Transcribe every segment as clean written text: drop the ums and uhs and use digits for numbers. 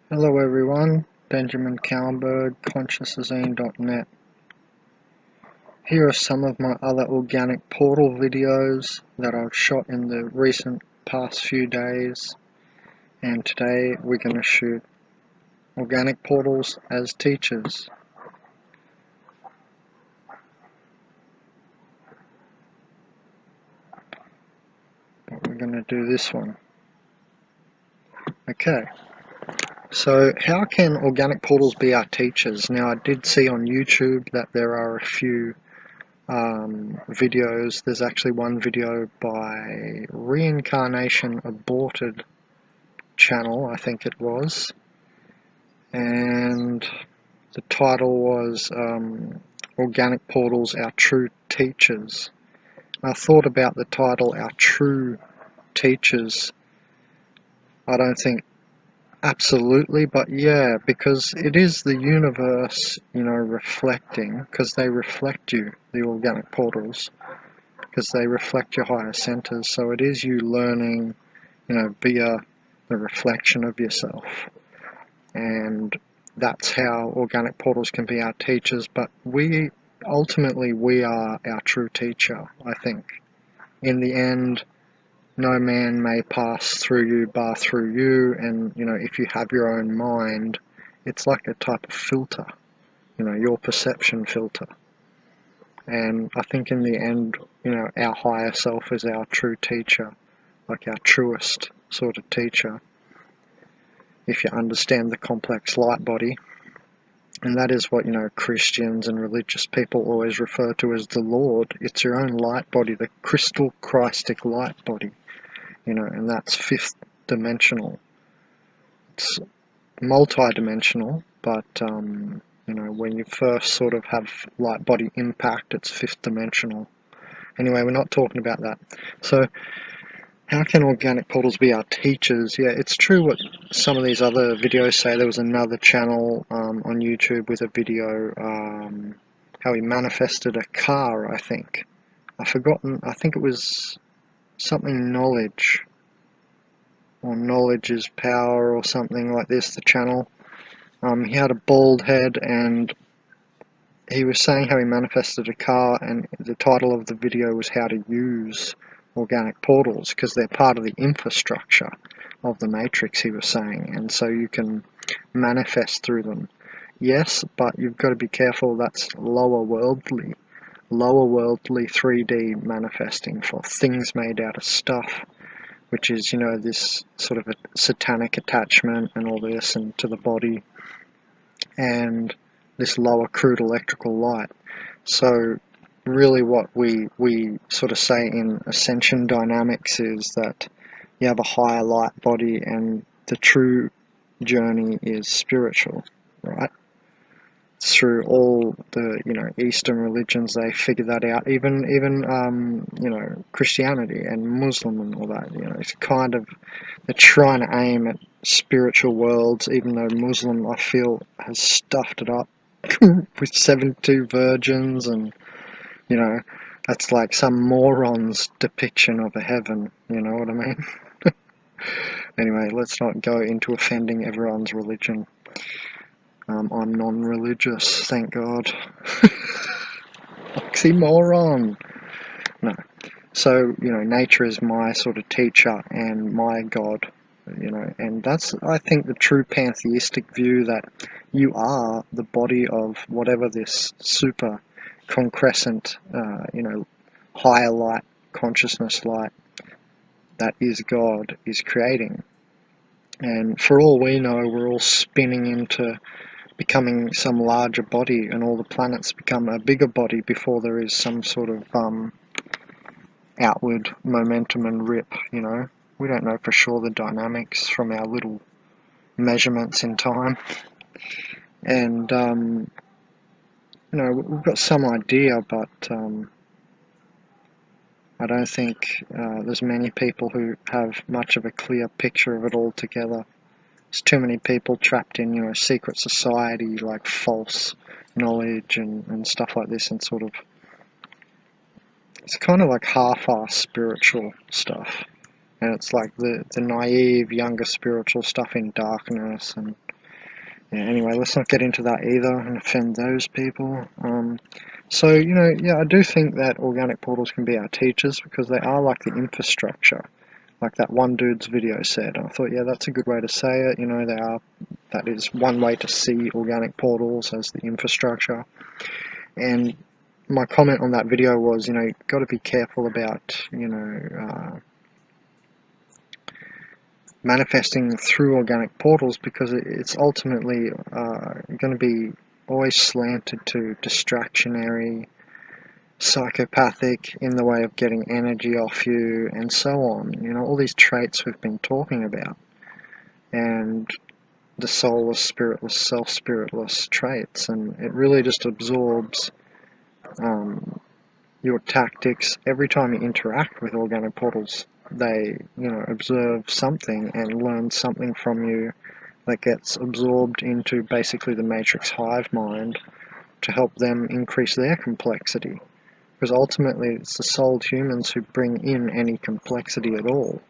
Hello everyone, Benjamin Callenberg, consciousazine.net. Here are some of my other organic portal videos that I've shot in the recent past few days, and today we're going to shoot organic portals as teachers. But we're going to do this one. Okay. So how can organic portals be our teachers? Now I did see on YouTube that there are a few videos. There's actually one video by Reincarnation Aborted channel, I think it was, and the title was Organic Portals, Our True Teachers. I thought about the title, Our True Teachers. I don't think absolutely, but yeah, because it is the universe, reflecting, because they reflect you, the organic portals, because they reflect your higher centers. So it is you learning, via the reflection of yourself. And that's how organic portals can be our teachers. But ultimately we are our true teacher, I think. In the end, no man may pass through you bar through you, and if you have your own mind, it's like a type of filter, your perception filter. And I think in the end, our higher self is our true teacher, like our truest sort of teacher, if you understand the complex light body. And that is what, Christians and religious people always refer to as the Lord. It's your own light body, the crystal Christic light body, and that's fifth dimensional. It's multi-dimensional, but when you first sort of have light body impact, it's fifth dimensional. Anyway, we're not talking about that. So how can organic portals be our teachers? Yeah, it's true what some of these other videos say. There was another channel on YouTube with a video how he manifested a car, I think. I've forgotten, I think it was something knowledge, or knowledge is power, or something like this, the channel. He had a bald head, and he was saying how he manifested a car, and the title of the video was how to use organic portals, because they're part of the infrastructure of the matrix, he was saying, and so you can manifest through them. Yes, but you've got to be careful. That's lower worldly 3D manifesting for things made out of stuff, which is, this sort of a satanic attachment and all this, and to the body, and this lower crude electrical light. So really what we sort of say in ascension dynamics is that you have a higher light body, and the true journey is spiritual, right? Through all the Eastern religions, they figure that out. Even Christianity and Muslim and all that. It's kind of, they're trying to aim at spiritual worlds. Even though Muslim, I feel, has stuffed it up with 72 virgins, and that's like some moron's depiction of a heaven. You know what I mean? Anyway, let's not go into offending everyone's religion. I'm non-religious, thank God. Oxymoron! No. So, nature is my sort of teacher and my God, and that's, I think, the true pantheistic view, that you are the body of whatever this super concrescent, higher light, consciousness light that is God is creating. And for all we know, we're all spinning into becoming some larger body, and all the planets become a bigger body before there is some sort of outward momentum and rip. We don't know for sure the dynamics from our little measurements in time, and we've got some idea, but I don't think there's many people who have much of a clear picture of it all together. There's too many people trapped in, secret society, like false knowledge and stuff like this, and sort of, it's kind of like half-assed spiritual stuff, and it's like the naive, younger spiritual stuff in darkness, and Yeah, anyway, let's not get into that either and offend those people. So, you know, yeah, I do think that organic portals can be our teachers because they are like the infrastructure, like that one dude's video said. I thought, yeah, that's a good way to say it. You know, that is one way to see organic portals as the infrastructure. And my comment on that video was, you know, you've got to be careful about, you know, manifesting through organic portals because it's ultimately going to be always slanted to distractionary, psychopathic, in the way of getting energy off you, and so on. You know, all these traits we've been talking about, and the soulless, spiritless, self-spiritless traits, and it really just absorbs your tactics every time you interact with organic portals. They, you know, observe something and learn something from you that gets absorbed into basically the matrix hive mind to help them increase their complexity. Because ultimately it's the souled humans who bring in any complexity at all.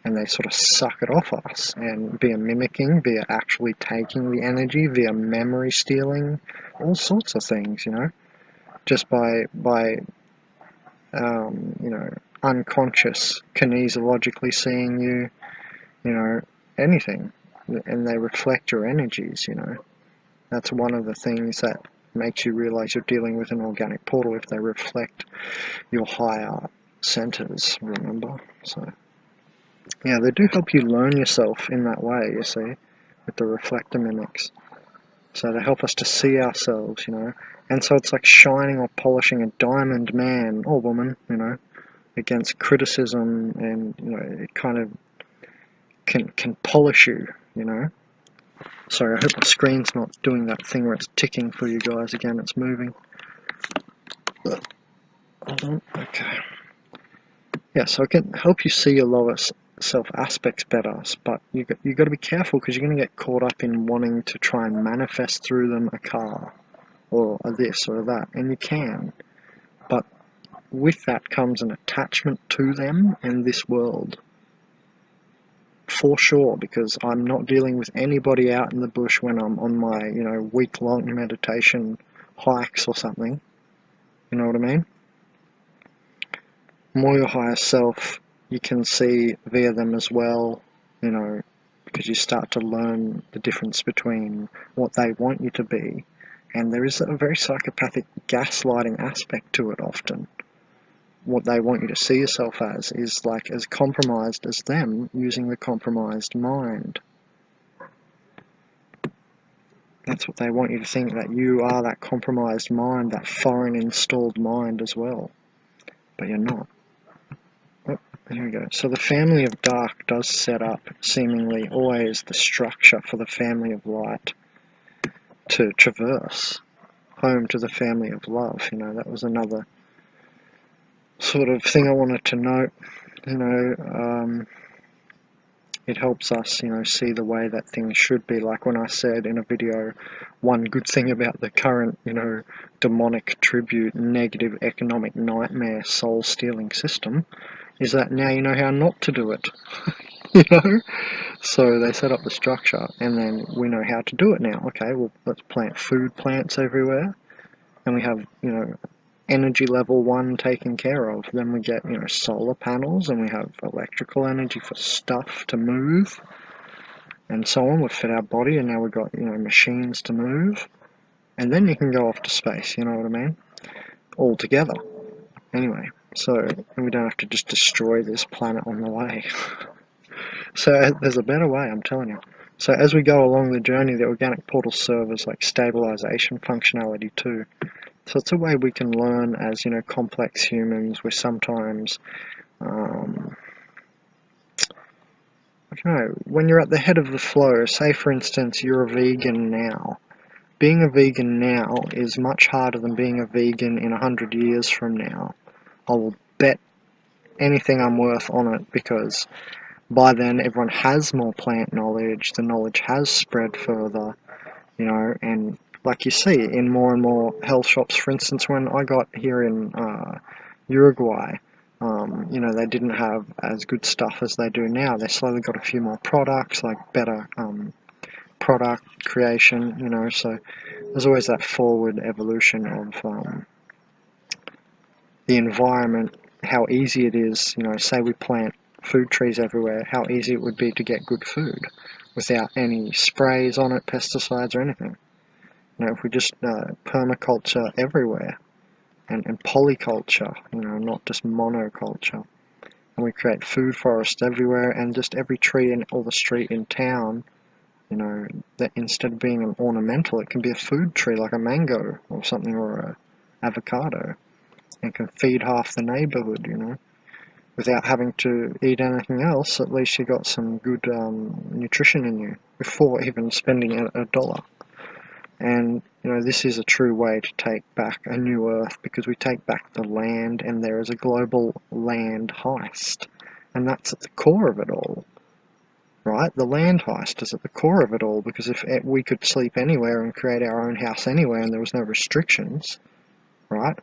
And they sort of suck it off us, and via mimicking, via actually taking the energy, via memory stealing, all sorts of things, you know, just by you know, unconscious, kinesiologically seeing you, you know, anything, and they reflect your energies, you know. That's one of the things that makes you realize you're dealing with an organic portal, if they reflect your higher centers, remember? So, yeah, they do help you learn yourself in that way, you see, with the reflector mimics. So they help us to see ourselves, you know. And so it's like shining or polishing a diamond man or woman, you know, against criticism, and, you know, it kind of can polish you, you know. Sorry, I hope the screen's not doing that thing where it's ticking for you guys again, it's moving. Hold on, okay. Yeah, so it can help you see your lower self aspects better, but you got to be careful because you're going to get caught up in wanting to try and manifest through them a car or a this or that, and you can, but with that comes an attachment to them and this world, for sure, because I'm not dealing with anybody out in the bush when I'm on my, you know, week-long meditation hikes or something, you know what I mean? More your higher self, you can see via them as well, you know, because you start to learn the difference between what they want you to be, and there is a very psychopathic gaslighting aspect to it often. What they want you to see yourself as is like as compromised as them, using the compromised mind. That's what they want you to think, that you are that compromised mind, that foreign installed mind as well. But you're not. Oh, here we go. So the family of dark does set up, seemingly always, the structure for the family of light to traverse home to the family of love. You know, that was another sort of thing I wanted to note. You know, it helps us, you know, see the way that things should be. Like when I said in a video, one good thing about the current, you know, demonic tribute, negative economic nightmare, soul-stealing system is that now you know how not to do it. You know? So they set up the structure, and then we know how to do it now. Okay, well, let's plant food plants everywhere, and we have, you know, energy level 1 taken care of. Then we get, you know, solar panels, and we have electrical energy for stuff to move, and so on. We've fed our body, and now we've got, you know, machines to move, and then you can go off to space, you know what I mean? All together. Anyway, so we don't have to just destroy this planet on the way. So there's a better way, I'm telling you. So as we go along the journey, the organic portals serve as like stabilization functionality too. So it's a way we can learn as, you know, complex humans. We're sometimes, I don't know, when you're at the head of the flow, say for instance you're a vegan now. Being a vegan now is much harder than being a vegan in 100 years from now. I will bet anything I'm worth on it, because by then everyone has more plant knowledge, the knowledge has spread further, you know, and like you see in more and more health shops, for instance, when I got here in Uruguay, you know, they didn't have as good stuff as they do now. They slowly got a few more products, like better product creation, you know, so there's always that forward evolution of the environment, how easy it is, you know, say we plant food trees everywhere, how easy it would be to get good food without any sprays on it, pesticides or anything. You know, if we just permaculture everywhere and polyculture, you know, not just monoculture, and we create food forests everywhere, and just every tree in or the street in town, you know, that instead of being an ornamental, it can be a food tree like a mango or something, or a avocado, and can feed half the neighborhood, you know, without having to eat anything else. At least you got some good nutrition in you before even spending a dollar. And you know, this is a true way to take back a new earth, because we take back the land, and there is a global land heist, and that's at the core of it all, right? The land heist is at the core of it all, because if we could sleep anywhere and create our own house anywhere and there was no restrictions, right,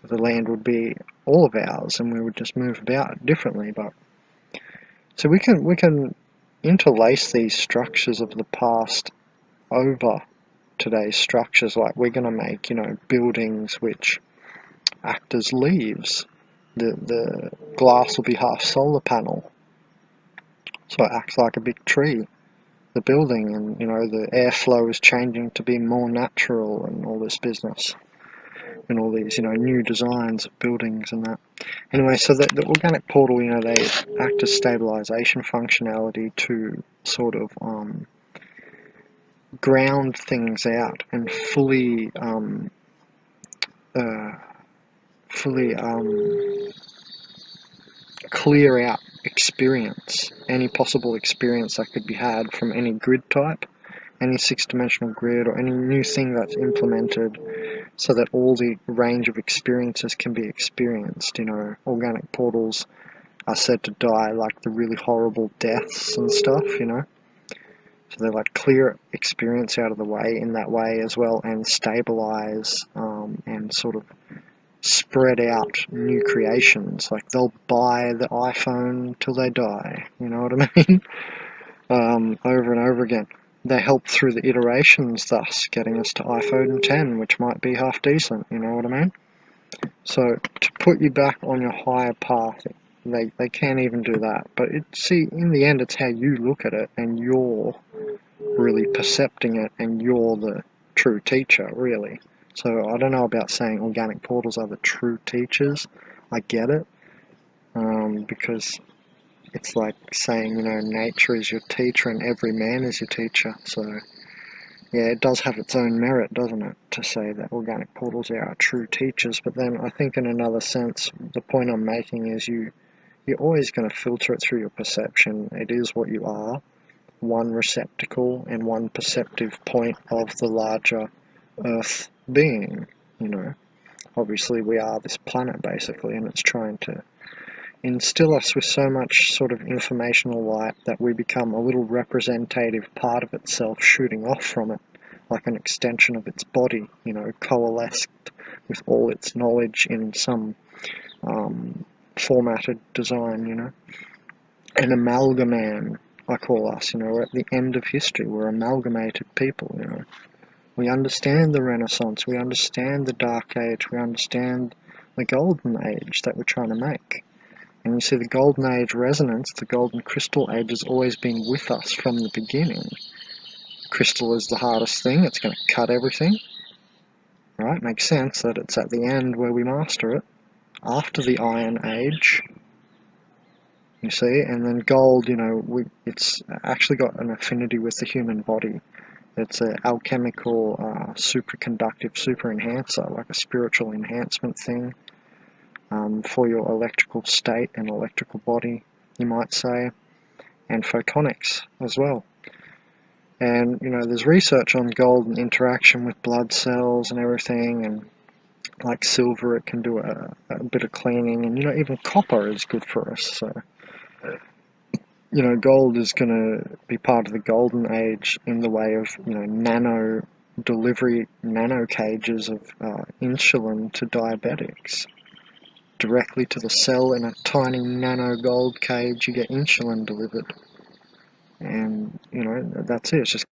the land would be all of ours and we would just move about differently. But so we can interlace these structures of the past over today's structures. Like, we're going to make, you know, buildings which act as leaves. The glass will be half solar panel, so it acts like a big tree, the building, and you know, the airflow is changing to be more natural and all this business, and all these, you know, new designs of buildings and that. Anyway, so the organic portal, you know, they act as stabilization functionality to sort of ground things out and fully clear out experience, any possible experience that could be had from any grid type, any six-dimensional grid, or any new thing that's implemented, so that all the range of experiences can be experienced. You know, organic portals are said to die like the really horrible deaths and stuff, you know. So they like clear experience out of the way in that way as well, and stabilize and sort of spread out new creations. Like, they'll buy the iPhone till they die, you know what I mean? Over and over again. They help through the iterations, thus getting us to iPhone 10, which might be half decent, you know what I mean? So to put you back on your higher path, they can't even do that. But see, in the end, it's how you look at it, and you're really percepting it, and you're the true teacher, really. So I don't know about saying organic portals are the true teachers. I get it, because it's like saying, you know, nature is your teacher and every man is your teacher. So yeah, it does have its own merit, doesn't it, to say that organic portals are our true teachers. But then I think in another sense, the point I'm making is you're always going to filter it through your perception. It is what you are, one receptacle and one perceptive point of the larger Earth being, you know. Obviously we are this planet basically, and it's trying to instill us with so much sort of informational light that we become a little representative part of itself shooting off from it, like an extension of its body, you know, coalesced with all its knowledge in some formatted design, you know. An amalgaman, I call us, you know. We're at the end of history, we're amalgamated people, you know. We understand the Renaissance, we understand the Dark Age, we understand the Golden Age that we're trying to make. And you see, the Golden Age resonance, the Golden Crystal Age, has always been with us from the beginning. Crystal is the hardest thing, it's going to cut everything. Right? Makes sense that it's at the end where we master it. After the Iron Age, you see, and then gold, you know, it's actually got an affinity with the human body. It's an alchemical, superconductive, super enhancer, like a spiritual enhancement thing, for your electrical state and electrical body, you might say, and photonics as well. And you know, there's research on gold and interaction with blood cells and everything, and like silver, it can do a bit of cleaning, and you know, even copper is good for us. So you know, gold is going to be part of the golden age in the way of, you know, nano delivery, nano cages of insulin to diabetics. Directly to the cell in a tiny nano gold cage, you get insulin delivered. And, you know, that's it. It's just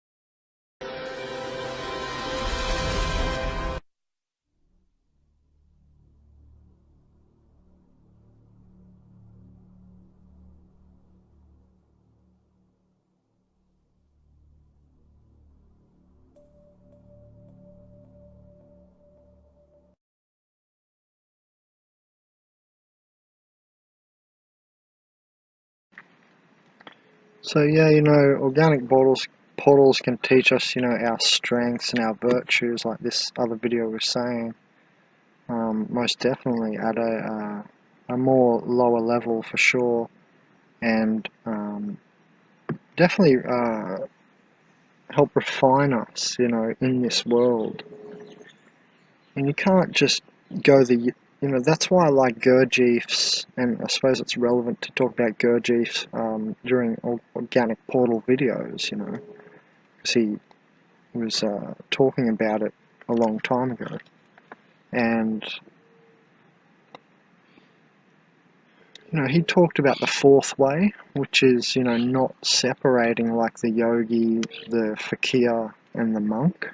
So yeah, organic portals can teach us, our strengths and our virtues, like this other video was saying. Most definitely at a more lower level for sure, and definitely help refine us, in this world. And you can't just go that's why I like Gurdjieff's, and I suppose it's relevant to talk about Gurdjieff's during organic portal videos, because he was talking about it a long time ago. And he talked about the fourth way, which is, not separating like the yogi, the fakir, and the monk.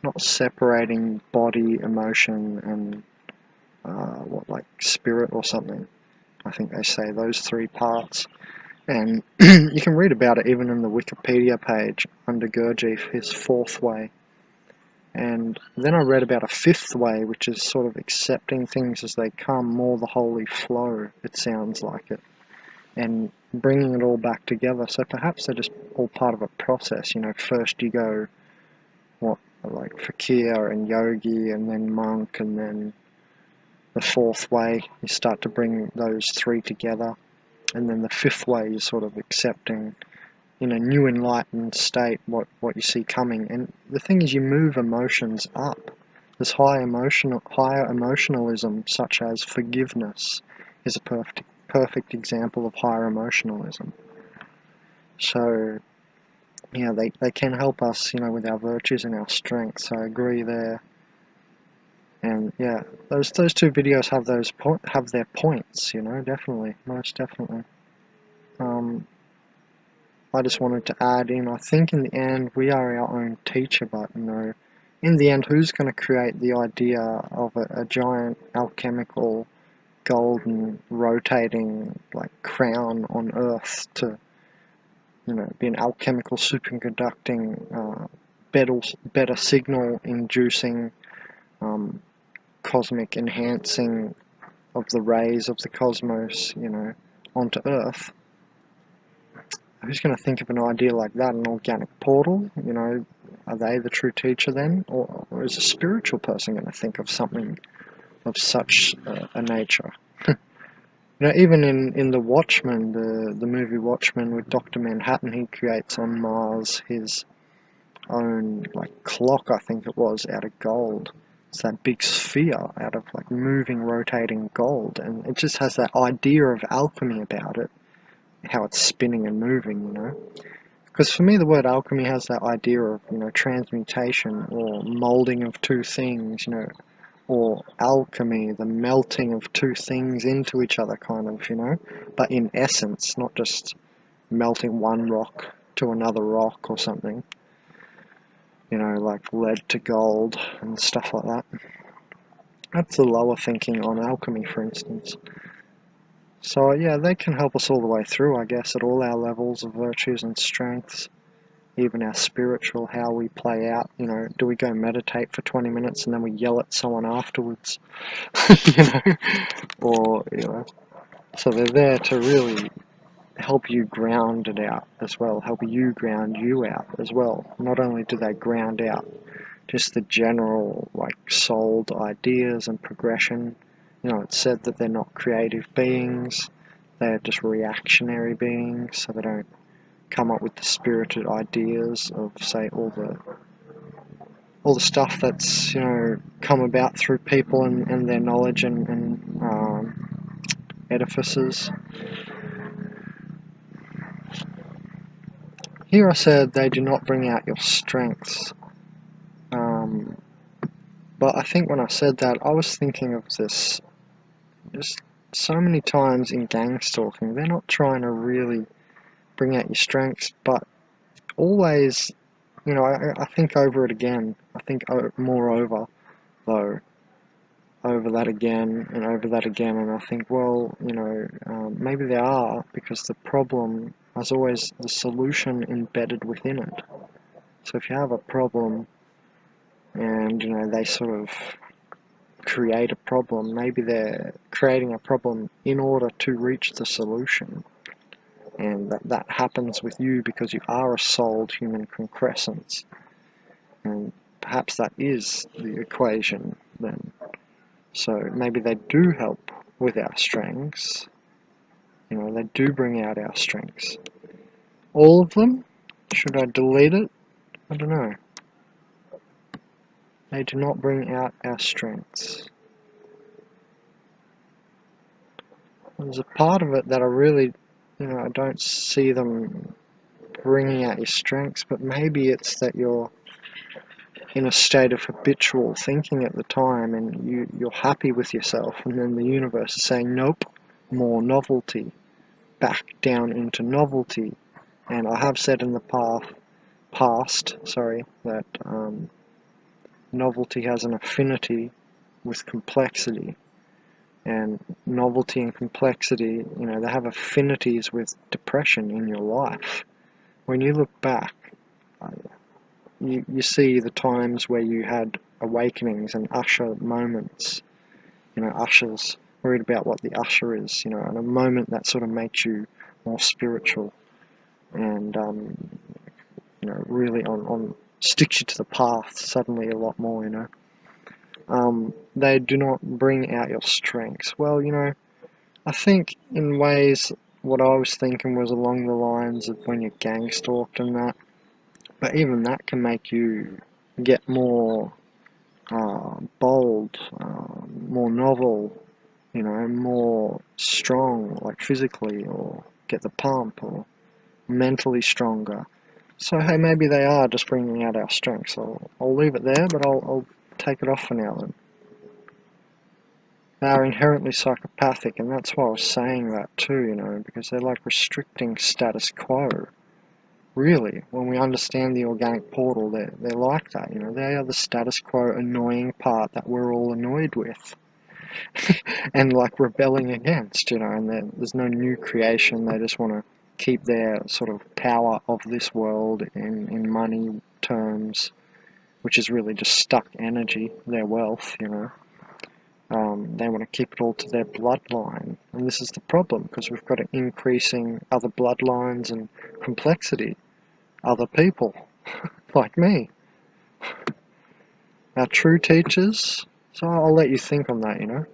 Not separating body, emotion, and like spirit or something. I think they say those three parts. And you can read about it even in the Wikipedia page under Gurdjieff, his fourth way. And then I read about a fifth way, which is sort of accepting things as they come, more the holy flow, it sounds like it, and bringing it all back together. So perhaps they're just all part of a process. First you go, like fakir and yogi, and then monk, and then the fourth way, you start to bring those three together. And then the fifth way, you're sort of accepting in a new enlightened state what you see coming. And the thing is, you move emotions up. This higher emotionalism, such as forgiveness, is a perfect example of higher emotionalism. So yeah, they can help us, with our virtues and our strengths. I agree there. And yeah, those two videos have their points, definitely, most definitely. I just wanted to add in, I think in the end we are our own teacher, but in the end, who's going to create the idea of a giant alchemical golden rotating like crown on Earth to be an alchemical superconducting better signal inducing cosmic enhancing of the rays of the cosmos, onto Earth? Who's going to think of an idea like that, an organic portal? Are they the true teacher then? Or is a spiritual person going to think of something of such a nature? Even in The Watchmen, the movie Watchmen with Dr. Manhattan, he creates on Mars his own like clock, I think it was, out of gold. It's that big sphere out of like moving, rotating gold, and it just has that idea of alchemy about it, how it's spinning and moving, Because for me, the word alchemy has that idea of, transmutation or molding of two things, or alchemy, the melting of two things into each other, kind of, but in essence, not just melting one rock to another rock or something, like lead to gold and stuff like that. That's the lower thinking on alchemy, for instance. So yeah, they can help us all the way through, I guess, at all our levels of virtues and strengths, even our spiritual, how we play out. Do we go meditate for 20 minutes and then we yell at someone afterwards? Or, so they're there to really help you ground it out as well, help you ground you out as well. Not only do they ground out just the general, like, souled ideas and progression. It's said that they're not creative beings, they're just reactionary beings, so they don't come up with the spirited ideas of, say, all the stuff that's, come about through people and their knowledge and edifices. Here I said they do not bring out your strengths. But I think when I said that, I was thinking of this just so many times in gang stalking. They're not trying to really bring out your strengths, but always, I think over it again. I think moreover, though, over that again and over that again, and I think, well, maybe they are, because the problem has always the solution embedded within it. So if you have a problem and, they sort of create a problem, maybe they're creating a problem in order to reach the solution. and that happens with you because you are a souled human concrescence, and perhaps that is the equation then. So maybe they do help with our strengths, you know, they do bring out our strengths. All of them? Should I delete it? I don't know. They do not bring out our strengths. There's a part of it that I really, you know, I don't see them bringing out your strengths, but maybe it's that you're in a state of habitual thinking at the time and you're happy with yourself, and then the universe is saying, nope, more novelty, back down into novelty. And I have said in the past, that novelty has an affinity with complexity, and novelty and complexity, you know, they have affinities with depression in your life. When you look back, you see the times where you had awakenings and usher moments. You know, ushers, worried about what the usher is, you know, and a moment that sort of makes you more spiritual and, you know, really on sticks you to the path suddenly a lot more, you know. They do not bring out your strengths. Well, you know, I think in ways what I was thinking was along the lines of when you're gang stalked and that, but even that can make you get more bold, more novel, you know, more strong, like physically, or get the pump, or mentally stronger. So hey, maybe they are just bringing out our strengths. I'll leave it there, but I'll take it off for now then. They are inherently psychopathic, and that's why I was saying that too, you know, because they're like restricting status quo. Really, when we understand the organic portal, they're like that, you know, they are the status quo annoying part that we're all annoyed with. And like rebelling against, you know, and there's no new creation, they just want to keep their sort of power of this world in money terms, which is really just stuck energy, their wealth, you know. They want to keep it all to their bloodline, and this is the problem, because we've got an increasing other bloodlines and complexity, other people, like me. Our true teachers, so I'll let you think on that, you know.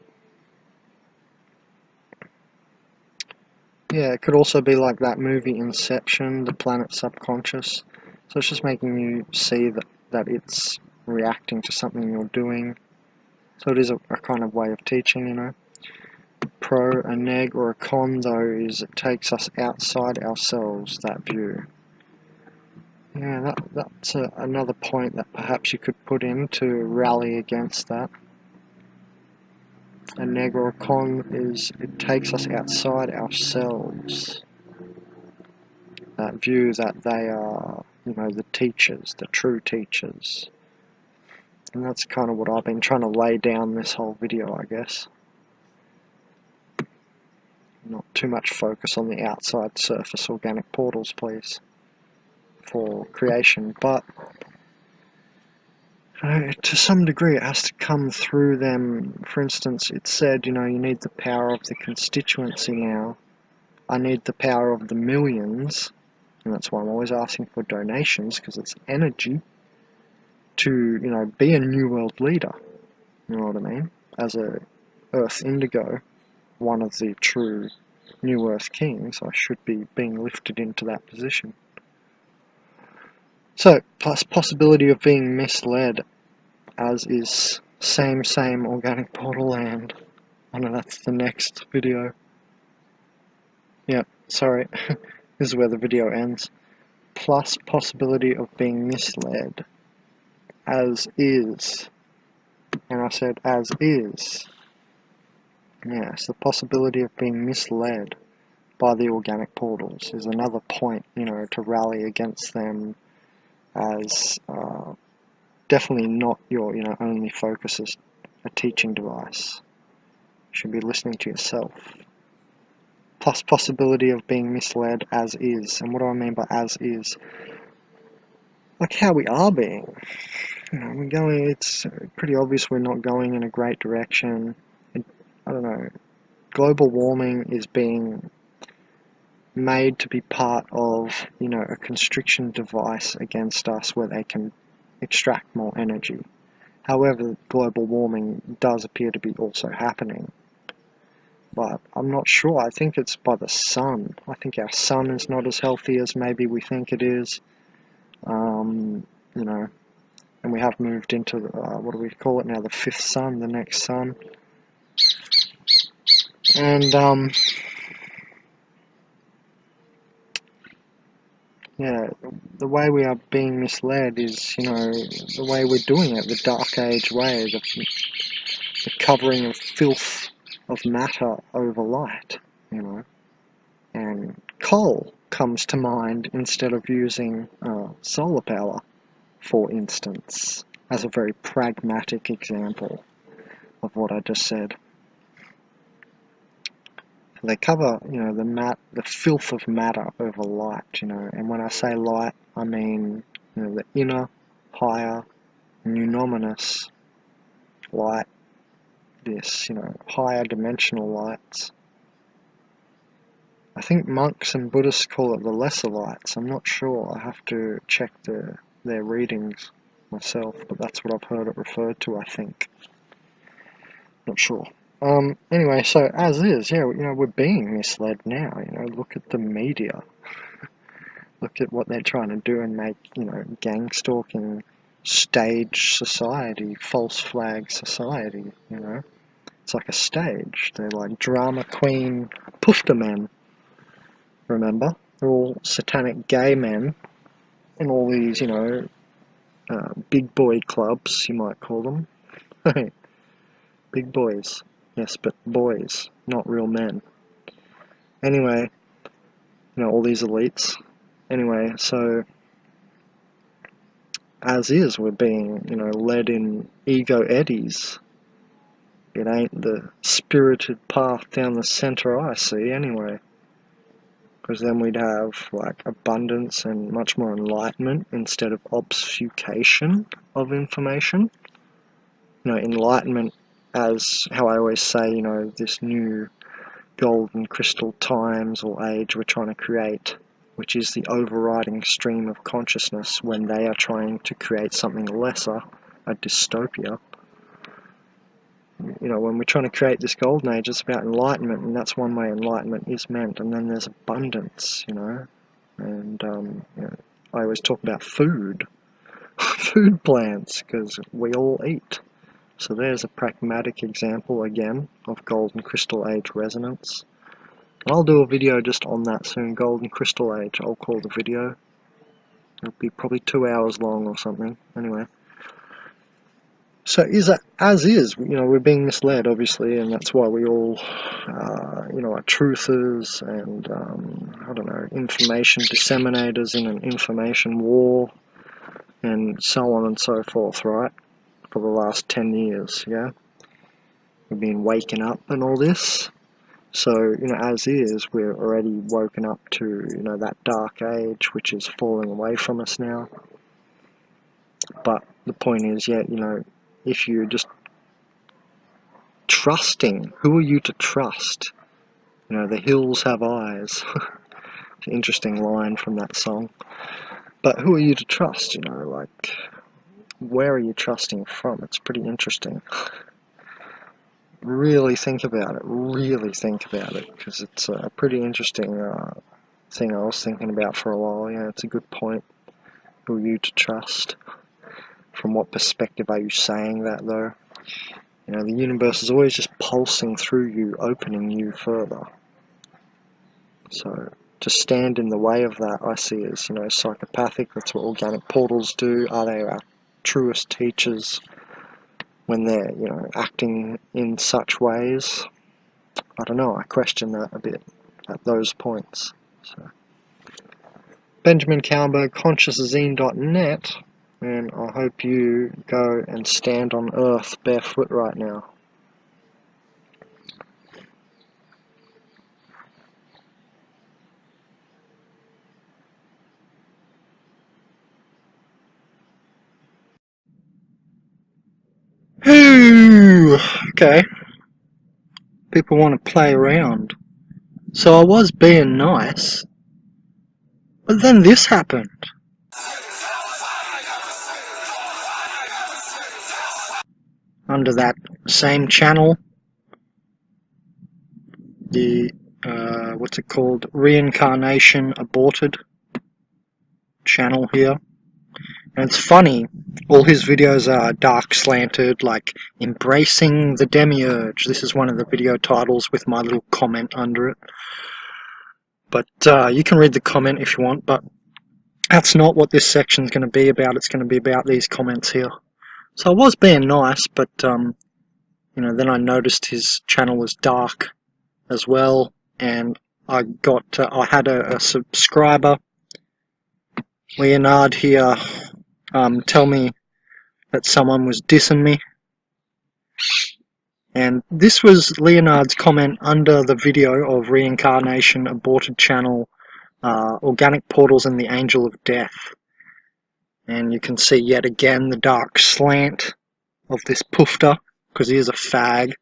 Yeah, it could also be like that movie Inception, The Planet Subconscious. So it's just making you see that it's reacting to something you're doing. So it is a kind of way of teaching, you know. Pro, a neg, or a con, though, is it takes us outside ourselves, that view. Yeah, that's another point that perhaps you could put in to rally against that. A neg or a con is it takes us outside ourselves. That view that they are, you know, the teachers, the true teachers. And that's kind of what I've been trying to lay down this whole video, I guess. Not too much focus on the outside surface organic portals, please, for creation, but to some degree it has to come through them. For instance, it said, you know, you need the power of the constituency now. I need the power of the millions, and that's why I'm always asking for donations, because it's energy, to, you know, be a new world leader, you know what I mean, as a Earth Indigo, one of the true New Earth Kings. I should be being lifted into that position. So, plus possibility of being misled, as is same organic portal land. I know that's the next video. Yeah, sorry, this is where the video ends. Plus possibility of being misled, as is. And I said as is. Yes, the possibility of being misled by the organic portals is another point, you know, to rally against them, as definitely not your, you know, only focus as a teaching device. You should be listening to yourself. Plus possibility of being misled as is. And what do I mean by as is? Like how we are being. You know, we're going, it's pretty obvious we're not going in a great direction. I don't know, global warming is being made to be part of, a constriction device against us where they can extract more energy. However, global warming does appear to be also happening. But I'm not sure. I think it's by the sun. I think our sun is not as healthy as maybe we think it is. And we have moved into, what do we call it now, the fifth sun, the next sun. And, yeah, the way we are being misled is, the way we're doing it, the dark age way, the covering of filth of matter over light, And coal comes to mind instead of using solar power, for instance, as a very pragmatic example of what I just said. They cover, the filth of matter over light, and when I say light, I mean, the inner, higher, numinous light, this, higher dimensional lights. I think monks and Buddhists call it the lesser lights. I'm not sure. I have to check their readings myself, but that's what I've heard it referred to, I think. Not sure. Anyway, so as is, yeah, we're being misled now, look at the media. Look at what they're trying to do and make, gang stalking, stage society, false flag society, It's like a stage. They're like drama queen poofter men, remember? They're all satanic gay men in all these, big boy clubs, you might call them. Big boys. Yes, but boys, not real men. Anyway, all these elites. Anyway, so as is, we're being, led in ego eddies. It ain't the spirited path down the center I see, anyway. Because then we'd have, like, abundance and much more enlightenment instead of obfuscation of information. Enlightenment as, how I always say, this new golden crystal times or age we're trying to create, which is the overriding stream of consciousness when they are trying to create something lesser, a dystopia. When we're trying to create this golden age, it's about enlightenment, and that's one way enlightenment is meant. And then there's abundance, and I always talk about food, food plants, because we all eat. So there's a pragmatic example again of golden crystal age resonance. I'll do a video just on that soon, golden crystal age, I'll call the video. It'll be probably 2 hours long or something, anyway. So as is, we're being misled, obviously, and that's why we all, are truthers and, information disseminators in an information war, and so on and so forth, right? For the last 10 years, yeah? We've been waking up and all this. So, as is, we're already woken up to, that dark age, which is falling away from us now. But the point is, yeah, if you're just trusting, who are you to trust? The hills have eyes. It's an interesting line from that song. But who are you to trust, like, where are you trusting from? It's pretty interesting. Really think about it, because it's a pretty interesting thing I was thinking about for a while. Yeah, it's a good point. Who are you to trust? From what perspective are you saying that, though? The universe is always just pulsing through you, opening you further. So to stand in the way of that, I see as, psychopathic. That's what organic portals do. Are they our truest teachers when they're, acting in such ways? I don't know. I question that a bit at those points. So, Benjamin Callenberg, consciouszine.net, and I hope you go and stand on earth barefoot right now. Okay. People want to play around. So I was being nice, but then this happened. Under that same channel, the, what's it called, Reincarnation Aborted channel here. And it's funny, all his videos are dark slanted, like embracing the demiurge. This is one of the video titles with my little comment under it. But you can read the comment if you want, but that's not what this section's going to be about. It's going to be about these comments here. So I was being nice, but you know, then I noticed his channel was dark as well, and I had a subscriber, Leonard here, tell me that someone was dissing me. And this was Leonard's comment under the video of Reincarnation Aborted channel, Organic Portals and the Angel of Death. And you can see yet again the dark slant of this poofter, because he is a fag.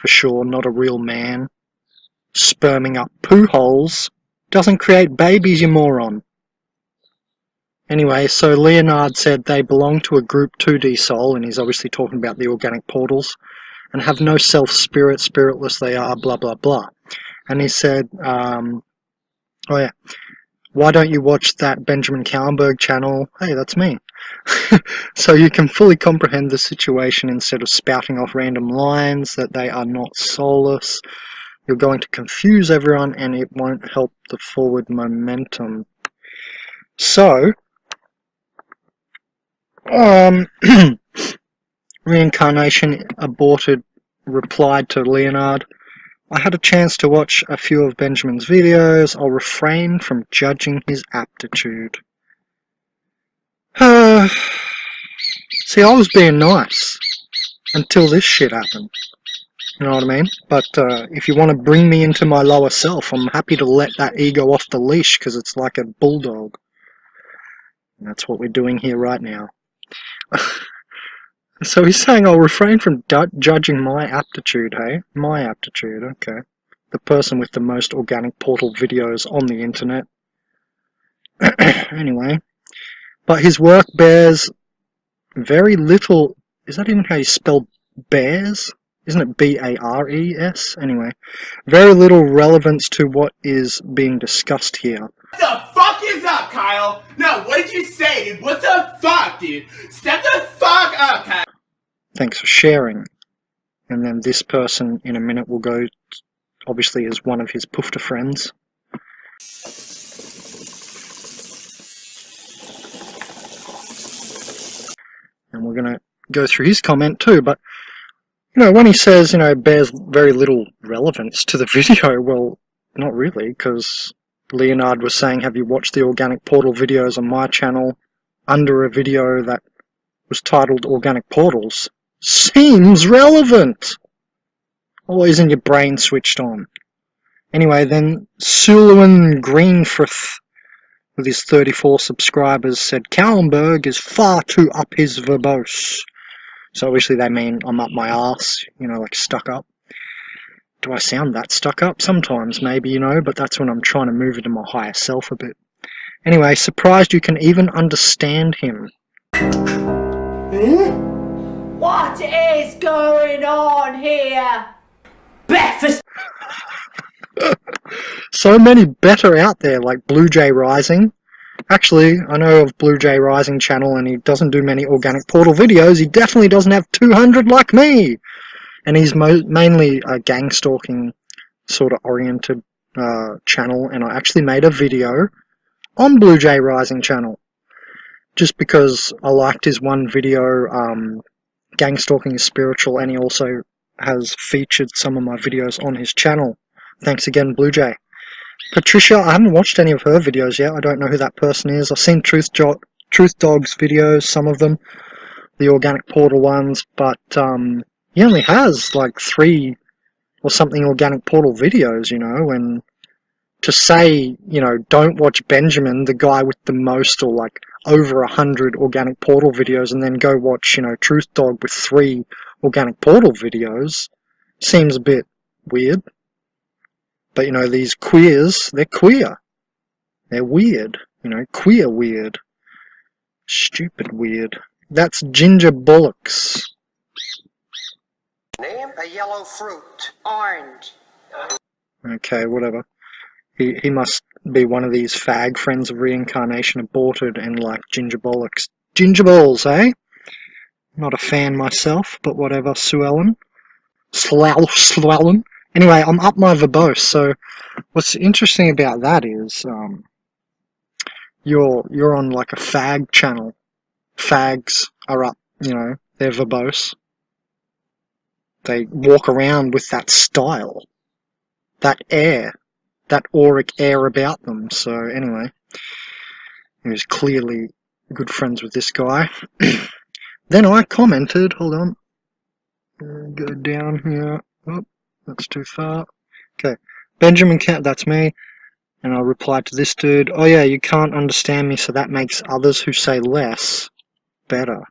For sure, not a real man. Sperming up poo holes doesn't create babies, you moron. Anyway, so Leonard said they belong to a group 2D soul, and he's obviously talking about the organic portals, and have no self-spirit, spiritless they are, blah blah blah. And he said, oh yeah, why don't you watch that Benjamin Kallenberg channel? Hey, that's me. So you can fully comprehend the situation instead of spouting off random lines that they are not soulless. You're going to confuse everyone and it won't help the forward momentum. So, Reincarnation Aborted replied to Leonard, I had a chance to watch a few of Benjamin's videos. I'll refrain from judging his aptitude. See, I was being nice until this shit happened. You know what I mean? But if you want to bring me into my lower self, I'm happy to let that ego off the leash because it's like a bulldog. And that's what we're doing here right now. So he's saying I'll refrain from judging my aptitude, hey? My aptitude, okay. The person with the most organic portal videos on the internet. Anyway. But his work bears very little... Is that even how you spell bears? Isn't it B-A-R-E-S? Anyway. Very little relevance to what is being discussed here. What the fuck is up, Kyle? No, what did you say, dude? What the fuck, dude? Step the fuck up, Kyle. Thanks for sharing. And then this person in a minute will go, obviously, as one of his poofter friends. And we're going to go through his comment too, but, you know, when he says, you know, bears very little relevance to the video, well, not really, because Leonard was saying, have you watched the Organic Portal videos on my channel under a video that was titled Organic Portals? Seems relevant! Or isn't your brain switched on? Anyway, then Sullivan Greenfrith, with his 34 subscribers, said Kallenberg is far too up his verbose. So obviously they mean I'm up my arse, you know, like stuck up. Do I sound that stuck up? Sometimes, maybe, you know, but that's when I'm trying to move into my higher self a bit. Anyway, surprised you can even understand him. What is going on here? Breakfast! So many better out there, like Blue Jay Rising. Actually, I know of Blue Jay Rising channel and he doesn't do many Organic Portal videos. He definitely doesn't have 200 like me! And he's mainly a gang stalking sort of oriented channel, and I actually made a video on Blue Jay Rising channel. Just because I liked his one video, Gang Stalking is Spiritual, and he also has featured some of my videos on his channel. Thanks again, Blue Jay. Patricia, I haven't watched any of her videos yet. I don't know who that person is. I've seen Truth Dog's videos, some of them, the Organic Portal ones, but he only has like 3 or something Organic Portal videos, you know, and to say, you know, don't watch Benjamin, the guy with the most or like over 100 organic portal videos, and then go watch, you know, Truth Dog with 3 organic portal videos, seems a bit weird. But, you know, these queers, they're queer. They're weird. You know, queer weird. Stupid weird. That's Ginger Bullocks. Name a yellow fruit. Orange. Okay, whatever. He must be one of these fag friends of reincarnation aborted and like Ginger Bollocks. Ginger balls, eh? Not a fan myself, but whatever, Suellen. Swellen. Anyway, I'm up my verbose, so what's interesting about that is you're on like a fag channel. Fags are up, you know, they're verbose. They walk around with that style, that air, that auric air about them. So anyway, he was clearly good friends with this guy. Then I commented, hold on, go down here, oh, that's too far. Okay, Benjamin Cant, that's me. And I replied to this dude, oh yeah, you can't understand me, so that makes others who say less better.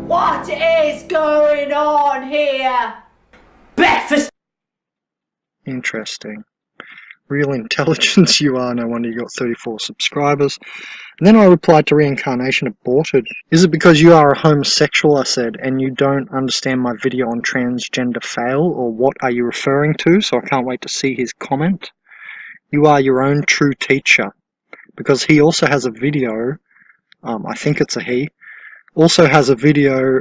What is going on here? Breakfast. Interesting. Real intelligence you are, no wonder you got 34 subscribers. And then I replied to reincarnation aborted. Is it because you are a homosexual, I said, and you don't understand my video on transgender fail, or what are you referring to? So I can't wait to see his comment. You are your own true teacher. Because he also has a video, I think it's a he, also has a video,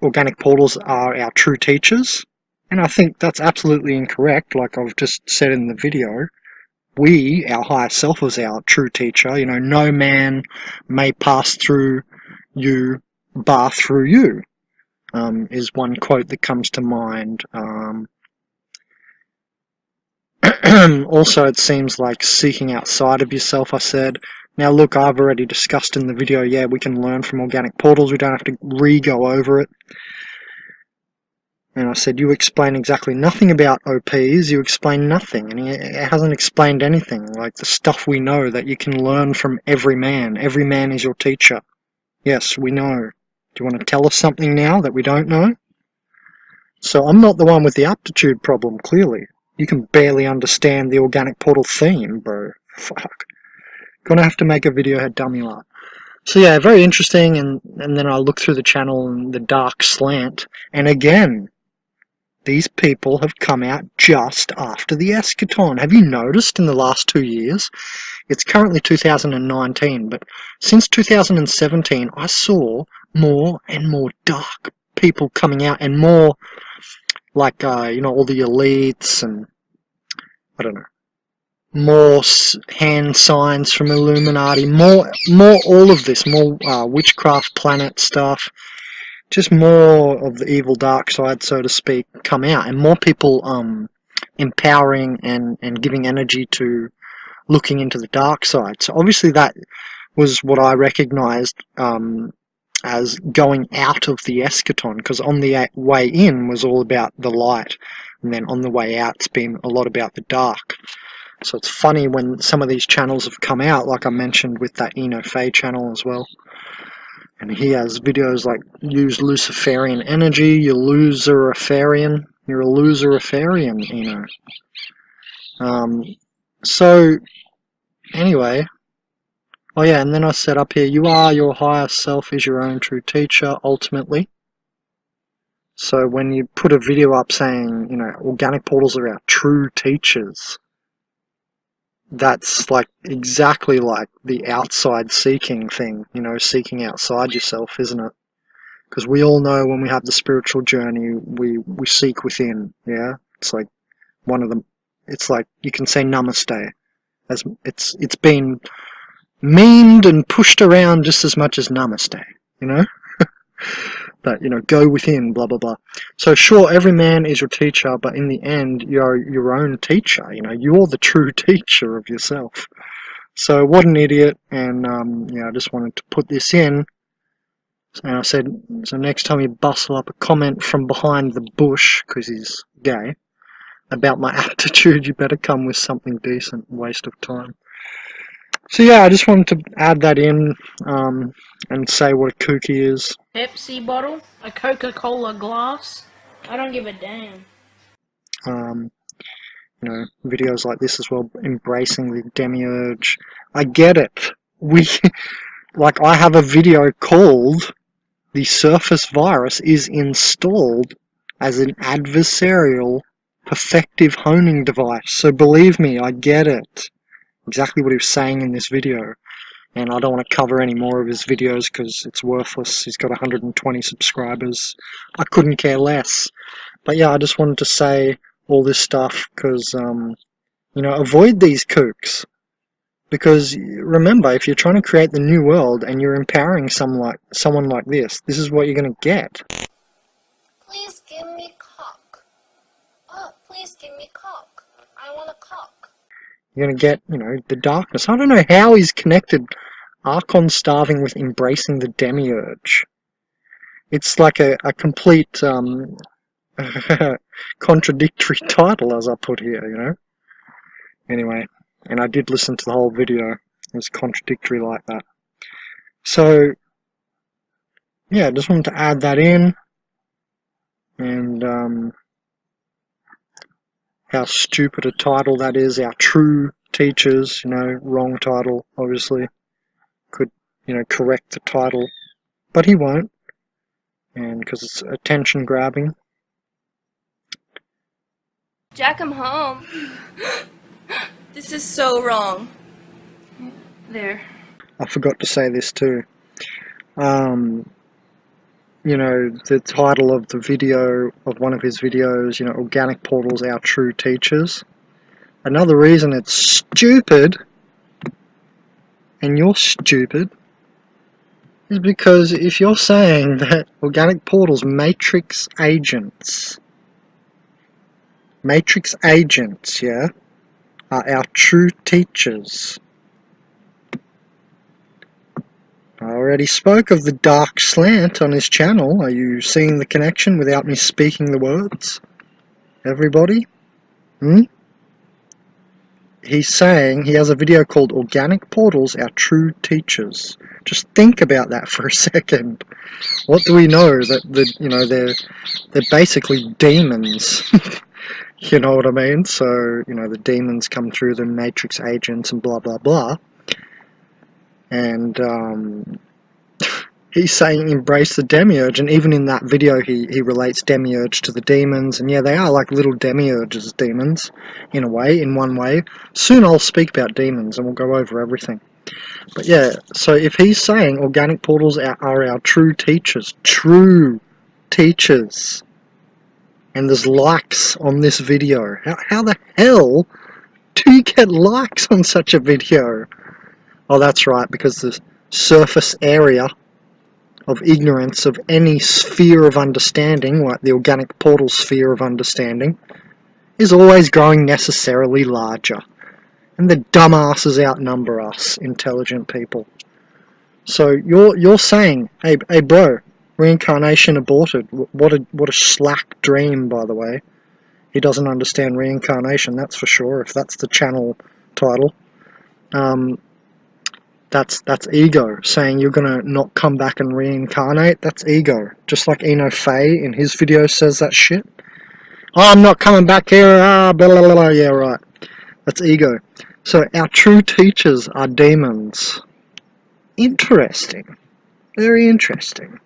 organic portals are our true teachers. And I think that's absolutely incorrect, like I've just said in the video. We, our higher self, is our true teacher. You know, no man may pass through you, bar through you, is one quote that comes to mind. Also, it seems like seeking outside of yourself, I said. Now look, I've already discussed in the video, yeah, we can learn from organic portals, we don't have to re-go over it. And I said, you explain exactly nothing about OPs, you explain nothing, and he hasn't explained anything, like the stuff we know that you can learn from every man is your teacher. Yes, we know. Do you want to tell us something now that we don't know? So I'm not the one with the aptitude problem, clearly. You can barely understand the organic portal theme, bro. Fuck. Gonna have to make a video how dumb you are. So yeah, very interesting, and then I look through the channel and the dark slant, and again, these people have come out just after the eschaton. Have you noticed in the last 2 years? It's currently 2019, but since 2017, I saw more and more dark people coming out, and more like, you know, all the elites and, I don't know, more hand signs from Illuminati, more all of this, more witchcraft planet stuff, just more of the evil dark side, so to speak, come out, and more people empowering and giving energy to looking into the dark side. So obviously that was what I recognized as going out of the eschaton, because on the way in was all about the light, and then on the way out it's been a lot about the dark. So it's funny when some of these channels have come out, like I mentioned with that Eno Faye channel as well. And he has videos like, use Luciferian energy, you loseriferian. You're a loseriferian, Eno. So, anyway. Oh yeah, and then I said up here, you are your higher self is your own true teacher, ultimately. So when you put a video up saying, you know, organic portals are our true teachers, that's like exactly like the outside seeking thing, you know, seeking outside yourself, isn't it? Because we all know when we have the spiritual journey, we seek within, yeah? It's like one of them, it's like, you can say namaste. As it's been memed and pushed around just as much as namaste, you know? That, you know, go within, blah, blah, blah. So sure, every man is your teacher, but in the end, you're your own teacher, you know? You're the true teacher of yourself. So what an idiot, and, yeah, I just wanted to put this in And I said, so next time you bustle up a comment from behind the bush, because he's gay, about my aptitude, you better come with something decent. Waste of time. So yeah, I just wanted to add that in and say what a kooky is. Pepsi bottle, a Coca-Cola glass. I don't give a damn. You know, videos like this as well, embracing the demiurge. I get it. Like, I have a video called "The Surface Virus is Installed as an Adversarial Perfective Honing Device." So believe me, I get it. Exactly what he was saying in this video. And I don't want to cover any more of his videos because it's worthless. He's got 120 subscribers. I couldn't care less. But yeah, I just wanted to say all this stuff because, you know, avoid these kooks. Because remember, if you're trying to create the new world and you're empowering someone like this is what you're going to get. Please give me cock. Oh, please give me cock. I want a cock. You're going to get, you know, the darkness. I don't know how he's connected Archon starving with embracing the demiurge. It's like a complete contradictory title, as I put here, you know. Anyway, and I did listen to the whole video. It was contradictory like that. So yeah, just wanted to add that in, and how stupid a title that is. Our true teachers, you know, wrong title, obviously. Could, you know, correct the title, but he won't, and because it's attention grabbing. Jack, I'm home. This is so wrong. There. I forgot to say this too. You know, the title of the video, of one of his videos, you know, Organic Portals, Our True Teachers. Another reason it's stupid, and you're stupid, is because if you're saying that Organic Portals matrix agents, yeah, are our true teachers. I already spoke of the dark slant on his channel. Are you seeing the connection without me speaking the words? Everybody? He's saying, he has a video called Organic Portals, Our True Teachers. Just think about that for a second. What do we know? That you know, they're basically demons. You know what I mean? So, you know, the demons come through the matrix agents and blah blah blah. And he's saying embrace the demiurge, and even in that video he relates demiurge to the demons, and yeah, they are like little demiurges, demons, in a way, in one way. Soon I'll speak about demons and we'll go over everything. But yeah, so if he's saying organic portals are our true teachers, and there's likes on this video, how the hell do you get likes on such a video? Oh, that's right, because the surface area of ignorance of any sphere of understanding, like the organic portal sphere of understanding, is always growing necessarily larger. And the dumbasses outnumber us intelligent people. So you're saying, hey bro, reincarnation aborted. What a slack dream, by the way. He doesn't understand reincarnation, that's for sure, if that's the channel title. That's ego, saying you're gonna not come back and reincarnate. That's ego. Just like Eno Fey in his video says that shit. Oh, I'm not coming back here, blah, blah, blah. Yeah, right. That's ego. So our true teachers are demons. Interesting. Very interesting.